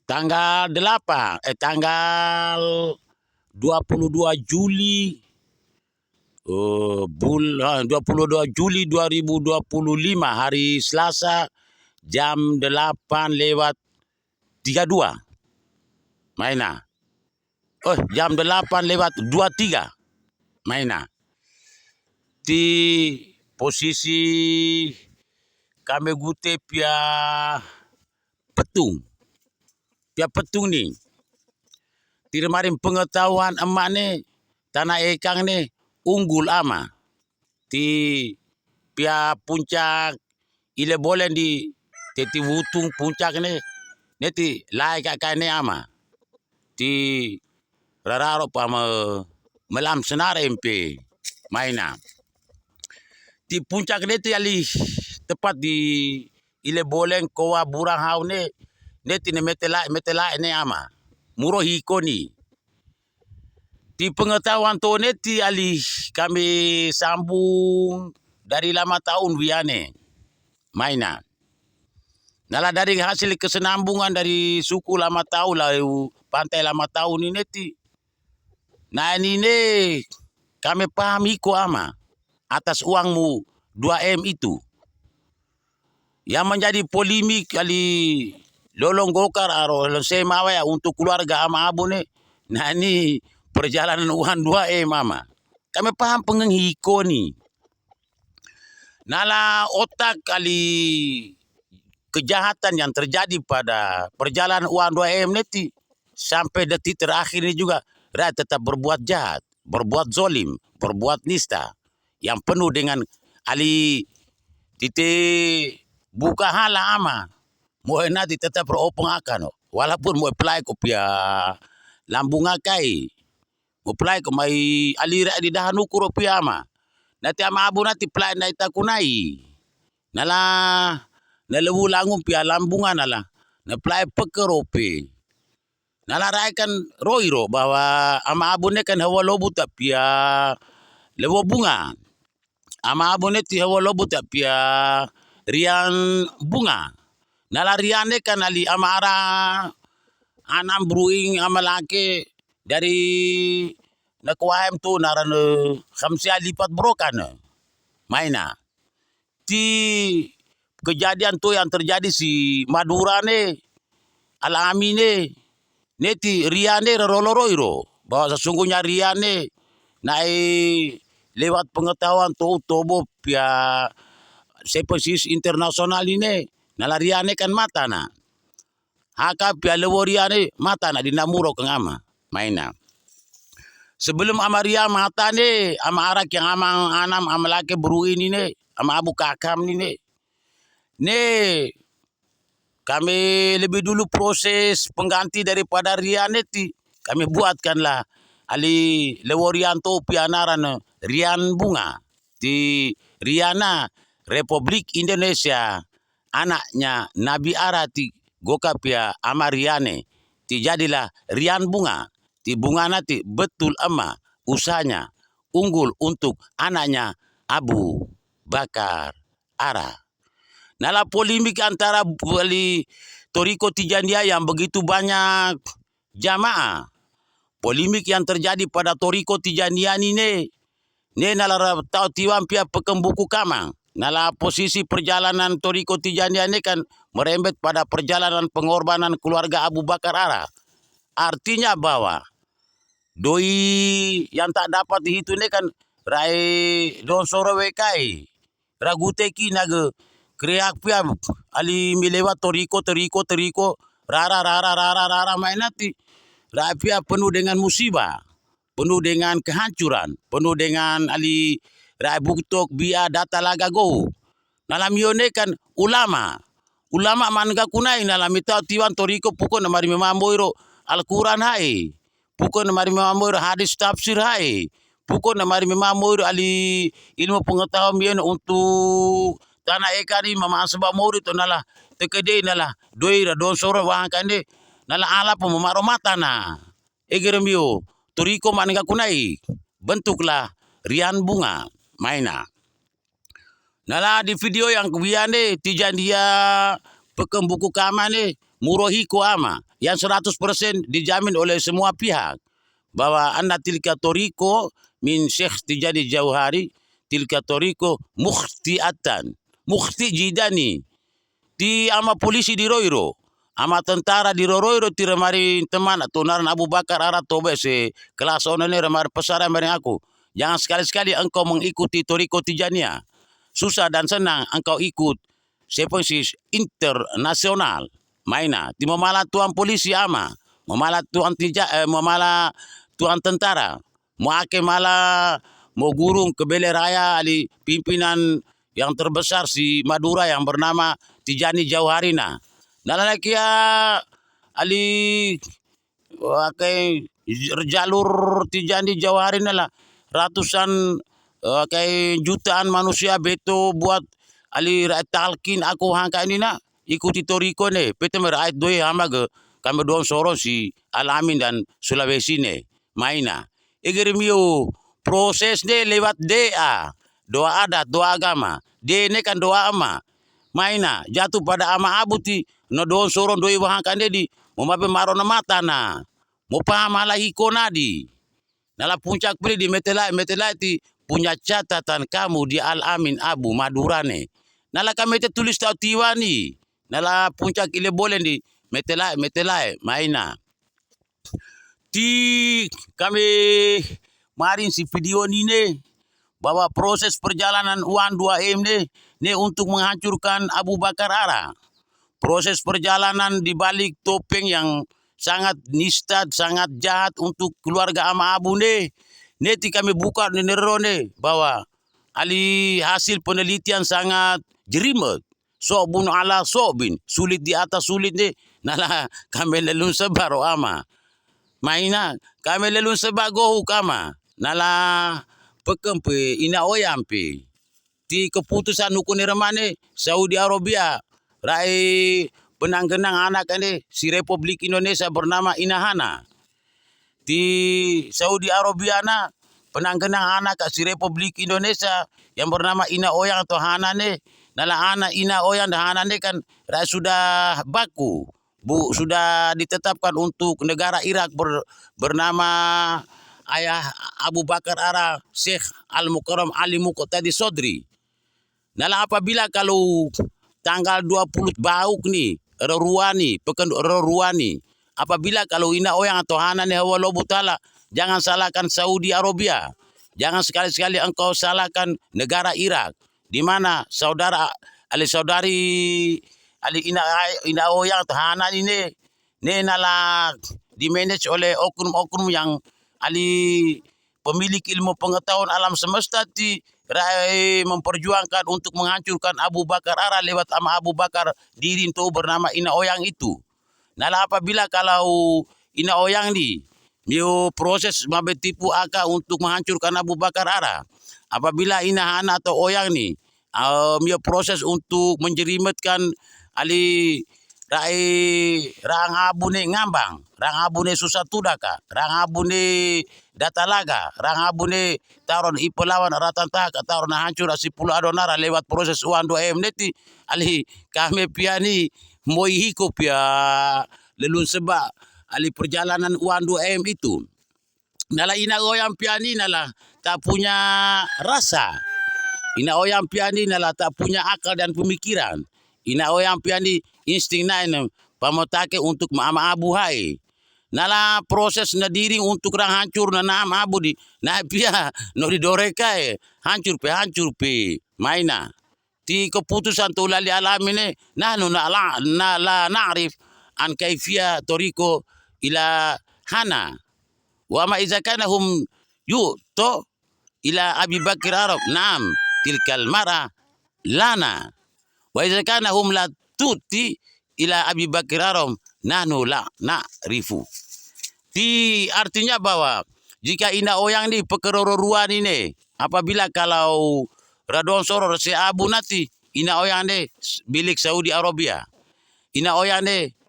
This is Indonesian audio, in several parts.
tanggal 22 Juli 22 Juli 2025 hari Selasa jam 8:32 maina. Jam 8:23 maina. Di posisi kami gute pia petung. Pia petung ni. Tiremarin pengetahuan emak ni tanah ekang ni unggul ama. Ti pia puncak ile bolen di teti wutung puncak ni neti lai kakak ni ama. Ti rararo pa melam senar MP maina. Di puncak neti ali tepat di ile boleng kowa burang hau ne neti ne metela ne ama muro hiko ni. Di pengetahuan to neti ali kami sambung dari lama tahun wiane maina. Nala dari hasil kesenambungan dari suku lama tahun lah pantai lama tahun ini neti. Nah ini kami paham hiko ama. Atas uangmu 2M itu. Yang menjadi polemik kali lolong Golkar aro semawa ya untuk keluarga ama abu nih. Nah ini perjalanan uang 2M ama. Kami paham pengenghiko nih. Nala otak kali kejahatan yang terjadi pada perjalanan uang 2M neti sampai detik terakhir ini juga rakyat tetap berbuat jahat, berbuat zolim, berbuat nista. Yang penuh dengan ali tite buka hala ama mo nanti tetap beropong akan walaupun mo apply ko pia lambung akai mo apply ko mai alira di dahan ukuro pia ama nanti ama abu nanti apply na itakunai nala nalewu langum pia lambungan nala na apply pekerope nala raikan roiro bahwa ama abu ne kan hawa lobu tapia lewo bunga. Ama abu neti hawa lobu tapia rian bunga. Nala riane kan ali amara anam bruing amalake dari nakwaem tu naran khamsia lipat brokan maina. Ti kejadian tu yang terjadi si Madura ne alami ne neti riane roroloiro bahwa sesungguhnya riane naik lewat pengetahuan tobo pia sepesis internasional ini nalariane kan mata na haka pia leworiane mata na dinamuro keng ama maina. Sebelum amaria mata ne ama arak yang amang anam amalake beruin ini ama abu kakam ini ne kami lebih dulu proses pengganti daripada riane ti kami buatkanlah ali leworianto pianaran Rian Bunga di Riana Republik Indonesia anaknya Nabi Arati Gokapia Amariane ti jadilah Rian Bunga ti bunga nanti betul ama usahanya unggul untuk anaknya Abu Bakar Ara. Nala polemik antara wali Toriko Tijania yang begitu banyak jamaah. Polemik yang terjadi pada Toriko Tijania ini ne nala tau tiwam pia pekembuku kamang. Nala posisi perjalanan Toriko Tijania ini kan merembet pada perjalanan pengorbanan keluarga Abu Bakar Ara. Artinya bahwa doi yang tak dapat dihitung ini kan rai don soro wekai. Raguteki nage kreak pia ali milewat Toriko rara mainati. Rai pia penuh dengan musibah. Penuh dengan kehancuran, penuh dengan ali rai buktok bia data laga go. Nalam yone kan ulama manga kunai nalam ita tiwan Toriko pukon na mari memamboiro Al-Quran hai. Pukon na mari memamboiro hadis tafsir hai. Pukon na mari memamboiro ali ilmu pengetahuan bian untuk tanah ekari mama sebab mori to nala tekede nala doira don soro wangkande nala ala pemamaro mata na. Egeremio Toriko manga kunai bentuklah Rian Bunga maina. Nala di video yang kebiane tijan dia pekembuku kama ne murohiko ama yang 100% dijamin oleh semua pihak bahwa anna tilka toriko min Syekh Tijani Jauhari tilka toriko mukhti jidani di ama polisi di Roiro ama tentara di Roiro ti remari teman atau naran Abu Bakar ara tobe se kelas onone remari pesara mari aku jangan sekali-sekali engkau mengikuti toriko Tijania susah dan senang engkau ikut seposis internasional maina di memala tuan polisi ama memala tuan memala tuan tentara mau ake mala mau gurung ke Bele Raya ali pimpinan yang terbesar si Madura yang bernama Tijani Jauharina nalalakia ali wakai jalur Tijani Jauharina lah ratusan kayak jutaan manusia beto buat ali rakyat talkin aku hangka ini nak ikuti toriko ne pete rakyat doi hama ke kami doang soro si Alamin dan Sulawesi ne maina mio proses ne lewat doa adat doa agama ne kan doa ama maina jatuh pada ama abu ti no doang soro doi hangka ne di mau mape marona mata na mau paham halahi konadi nala puncak pri di metelai ti punya catatan kamu di Al-Amin Abu Madurane. Nala kami te tulis tau tiwani. Nala puncak ile boleh di metelai maina. Ti kami marin si video ne bahwa proses perjalanan UAN 2M ne untuk menghancurkan Abu Bakar Ara. Proses perjalanan di balik topeng yang sangat nista, sangat jahat untuk keluarga ama Abu neti kami buka nerone bahwa ali hasil penelitian sangat jerimet. Sobun ala sobin, sulit di atas sulit nala kami lelun sebaro ama. Maina kami lelun sebago kama nala pekempe ina oyampe. Ti keputusan hukum remane Saudi Arabia rai penanggenang anak ini si Republik Indonesia bernama Inahana. Di Saudi Arabia na penanggenang anak si Republik Indonesia yang bernama Ina Oyang atau Hana ne nala anak Ina Oyang dan Hana ne kan sudah baku sudah ditetapkan untuk negara Irak bernama ayah Abu Bakar Ara Syekh Al-Mukarram Ali Muqtadi Sodri. Nala apabila kalau tanggal 20 bauk nih Reruani pekan Reruani apabila kalau Ina Oyang atau Hana ne Lobu Tala jangan salahkan Saudi Arabia. Jangan sekali-sekali engkau salahkan negara Irak. Di mana saudara saudari Ina Oyang atau Hana ini nala dimanage oleh oknum-oknum yang pemilik ilmu pengetahuan alam semesta memperjuangkan untuk menghancurkan Abu Bakar Ara lewat ama Abu Bakar diri itu bernama Ina Oyang itu. Nala apabila kalau Ina Oyang mio proses tipu aka untuk menghancurkan Abu Bakar Ara. Apabila Ina Hana atau Oyang mio proses untuk menjerimetkan rang abu ne ngambang, rang abu ne susah tudaka, rang abu ne datalaga, rang abu ne taron ipelawan ratan taka taron hancur si pulau adonara lewat proses UAN 2M neti kami piani moi hiko pia lelun seba perjalanan UAN 2M itu. Nala Ina Oyang piani nala tak punya rasa. Ina Oyang piani nala tak punya akal dan pemikiran. Ina Oyang piani insting nain pamotake untuk ama Abu Hai. Nala proses na diri untuk rang hancur na naam Abu na pia no didoreka hancur pe maina. Ti keputusan tu lali Alamin nahnu na la na'rif an kaifia toriko ila Hana wa ma iza kana hum yu'to ila Abi Bakr Arab naam tilkal mara lana wa iza kana hum la tuti ila Abi Bakr Arab nahnu la na'rifu. Di artinya bahwa jika Ina Oyang pekeroruan ini apabila kalau Radon Soror si Abu Nati Ina Oyang milik Saudi Arabia. Ina Oyang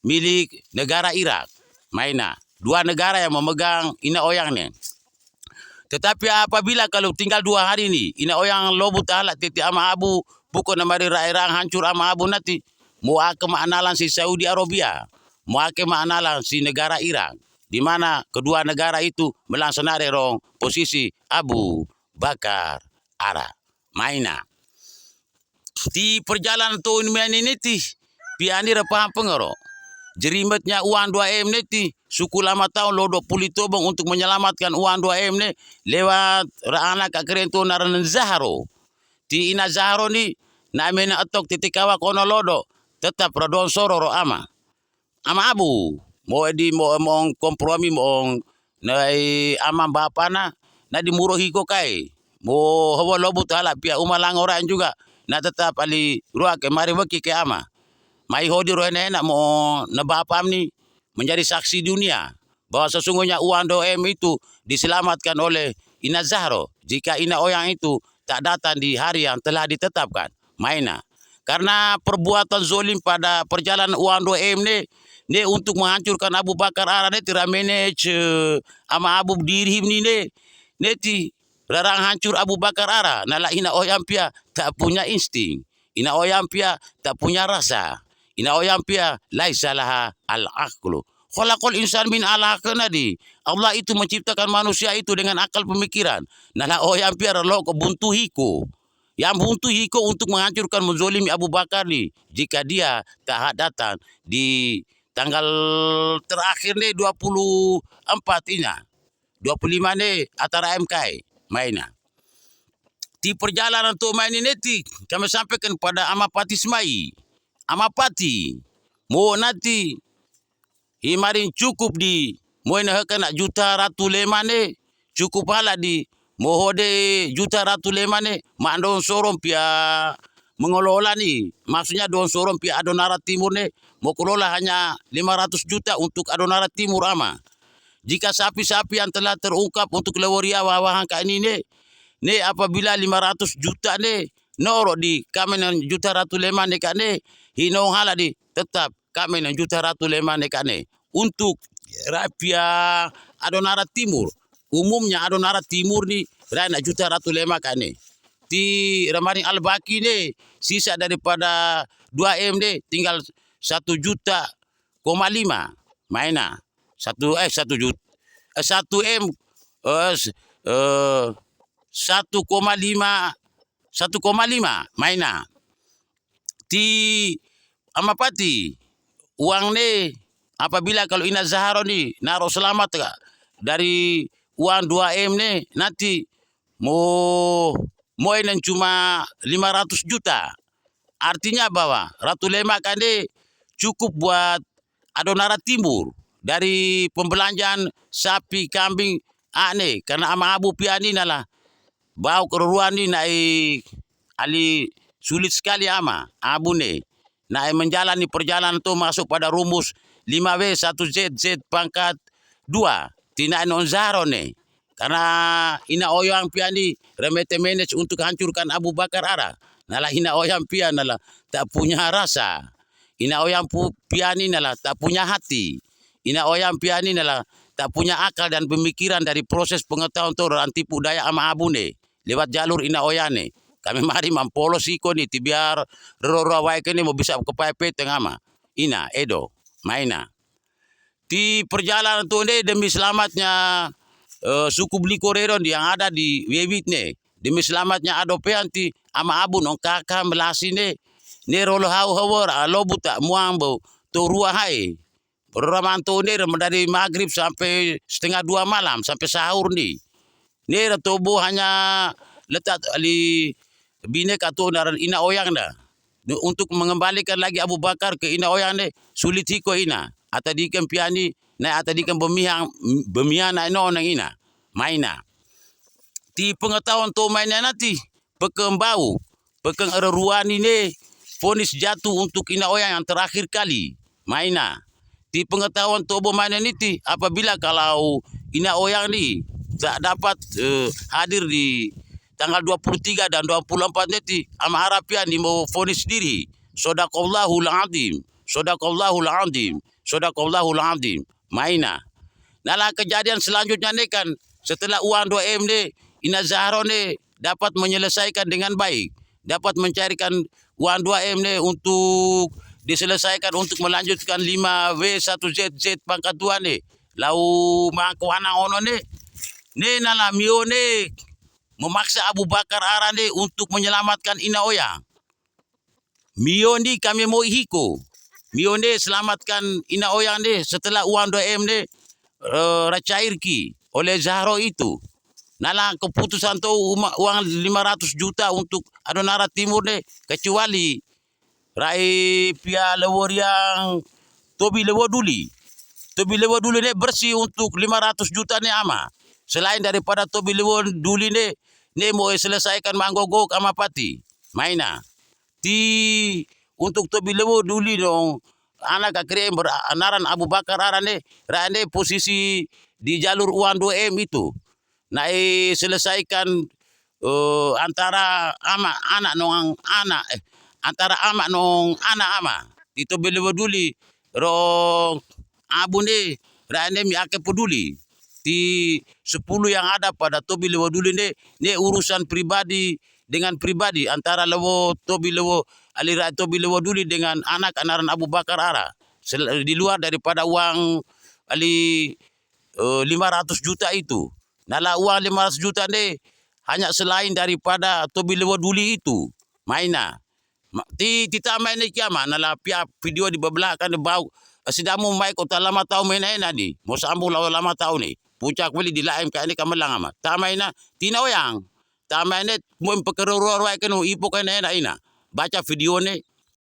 milik negara Irak. Maina. Dua negara yang memegang Ina Oyang Tetapi apabila kalau tinggal 2 hari ini Ina Oyang lobu tahala titi ama Abu pukul namari rang hancur ama Abu Nati mau ake maanalan si Saudi Arabia, mau ake maanalan si negara Irak, di mana kedua negara itu melaksanakan posisi Abu Bakar Ara. Maina. Di perjalanan tahun ini piani repah pengero. Jerimetnya uang 2M neti suku lama tahun lodo pulitobong untuk menyelamatkan uang 2M ne lewat raana kakrento naran Zahro. Ti ina Zahro ni na mena atok titikawa kono lodo tetap radon sororo ama abu mo di mo kompromi mo nai ama bapana na di muro hiko kai mo hawa lobu tala pia umalang orang juga na tetap ali ruak mari waki ke ama mai hodi roene enak mo na bapam ni menjadi saksi dunia bahwa sesungguhnya uang 2M itu diselamatkan oleh Ina Zahro jika Ina Oyang itu tak datang di hari yang telah ditetapkan. Maina. Karena perbuatan zolim pada perjalanan uang 2M ne untuk menghancurkan Abu Bakar Ara ne tira manage ama Abu Dirhim ni ne ti larang hancur Abu Bakar Ara nala Ina Oyang pia tak punya insting. Ina Oyang pia tak punya rasa. Ina Oyang pia laisa laha al-aqlu. Khalaqal insan min alaqna di. Allah itu menciptakan manusia itu dengan akal pemikiran. Nala Oyang pia relo ko buntu hiko. Yang buntu hiko untuk menghancurkan menzolimi Abu Bakar ni. Jika dia tak datang di tanggal terakhir ni 24 ina. 25 ni antara MK maina. Di perjalanan tu main ini kami sampaikan pada Amapati Semai. Amapati mau nanti himarin cukup di mau nak juta ratu lema ne cukup hala di mohode juta ratu lema ne mak don sorong pia mengelola ni maksudnya don sorong pia Adonara Timur ne mau kelola hanya 500 juta untuk Adonara Timur ama. Jika sapi-sapi yang telah terungkap untuk lewaria wawahan kak ini ne apabila 500 juta ne noro di kami juta ratu lema ne kak ne hinong hala di tetap kami juta ratu lema ne kak ne untuk rapia Adonara Timur umumnya Adonara Timur ni rana juta ratu lema kak ne di Ramaring Al-Baki ne sisa daripada 2M ne tinggal 1,5 juta maina 1 juta 1M 1,5 maina ti Amapati uang ni apabila kalau Ina Zahro ni naruh selamat kak dari uang 2M ni nanti mau yang cuma 500 juta artinya bahwa Ratu Lemak kan cukup buat Adonara Timur dari pembelanjaan sapi kambing ane karena ama Abu Piani nalah bau keruruan ni naik ali sulit sekali ama Abu ne naik menjalani perjalanan tu masuk pada rumus 5W 1Z Z pangkat 2 tina non Zahro ne karena Ina Oyang Piani remete manage untuk hancurkan Abu Bakar Ara nalah Ina Oyang Piani nalah tak punya rasa Ina Oyang Piani nalah tak punya hati Ina Oyang Piani nalah tak punya akal dan pemikiran dari proses pengetahuan tu rantipu daya ama Abu ne lewat jalur Ina Oyane. Kami mari mampolos iko ni tibiar roro wae kene mau bisa kepaipet tengama. Ina Edo maina. Di perjalanan tu ne demi selamatnya suku Blikoreron yang ada di Wewit ne. Demi selamatnya Adopeanti ama Abu nong kakak melasi ne rolo hau hawor alobu tak muambo to ruah hai. Ramanto ne dari maghrib sampai setengah 2 malam sampai sahur ni. Ni tobo hanya letak ali binek atau naran Ina Oyang dah. Untuk mengembalikan lagi Abu Bakar ke Ina Oyang ni sulit hiko Ina. Atau dikem piani na atau dikem bemian na ino nang Ina. Maina. Ti pengetahuan tu mainnya nanti pekembau pekeng eruani ni vonis jatuh untuk Ina Oyang yang terakhir kali. Maina. Di pengetahuan tubuh mainan ini apabila kalau Ina Oyang ni tak dapat hadir di tanggal 23 dan 24 nanti ama Arabian ni mau vonis diri Sadaqallahul Azim Sadaqallahul Azim Sadaqallahul Azim maina. Nah kejadian selanjutnya ni kan setelah uang 2M ni Ina Zahro ni dapat menyelesaikan dengan baik dapat mencarikan uang 2M ni untuk diselesaikan untuk melanjutkan 5W1ZZ pangkat 2 nih. Lau mangkuana ono nih. Nih nala mio nih memaksa Abu Bakar Ara nih untuk menyelamatkan Ina Oyang. Mio nih kami mau hiko. Mio nih selamatkan Ina Oyang nih setelah uang 2M nih racairki oleh Zahro itu. Nala keputusan tuh uang 500 juta untuk Adonara Timur nih kecuali Rai Pia Lewor yang Tobi Lewo Duli. Tobi Lewo Duli nih bersih untuk 500 juta nih ama. Selain daripada Tobi Lewo Duli nih mau selesaikan manggogok sama pati. Maina. Untuk Tobi Lewo Duli dong. Anak akhirnya beranaran Abu Bakar Ara nih. Rane posisi di jalur uang 2M itu. Selesaikan antara ama anak nong anak antara ama nong anak ama itu beliau peduli rong abu nih rane mi ake peduli di 10 yang ada pada Tobi Lewo Duli nih urusan pribadi dengan pribadi antara Lewo Tobi Lewo aliran Tobi Lewo Duli dengan anak anaran Abu Bakar Ara di luar daripada uang ali 500 juta itu. Nala uang 500 juta nih hanya selain daripada Tobi Lewo Duli itu. Maina. Tita main kiama nala pia video di belakang bau sidamu mai kota lama tahu main di. Mau sambung lama tahu nih. Puncak beli di lain kayak ini kamelang ama. Tamaina Tina Oyang. Tamaina mau pekerurur wae kenu ipo kena ina. Baca video nih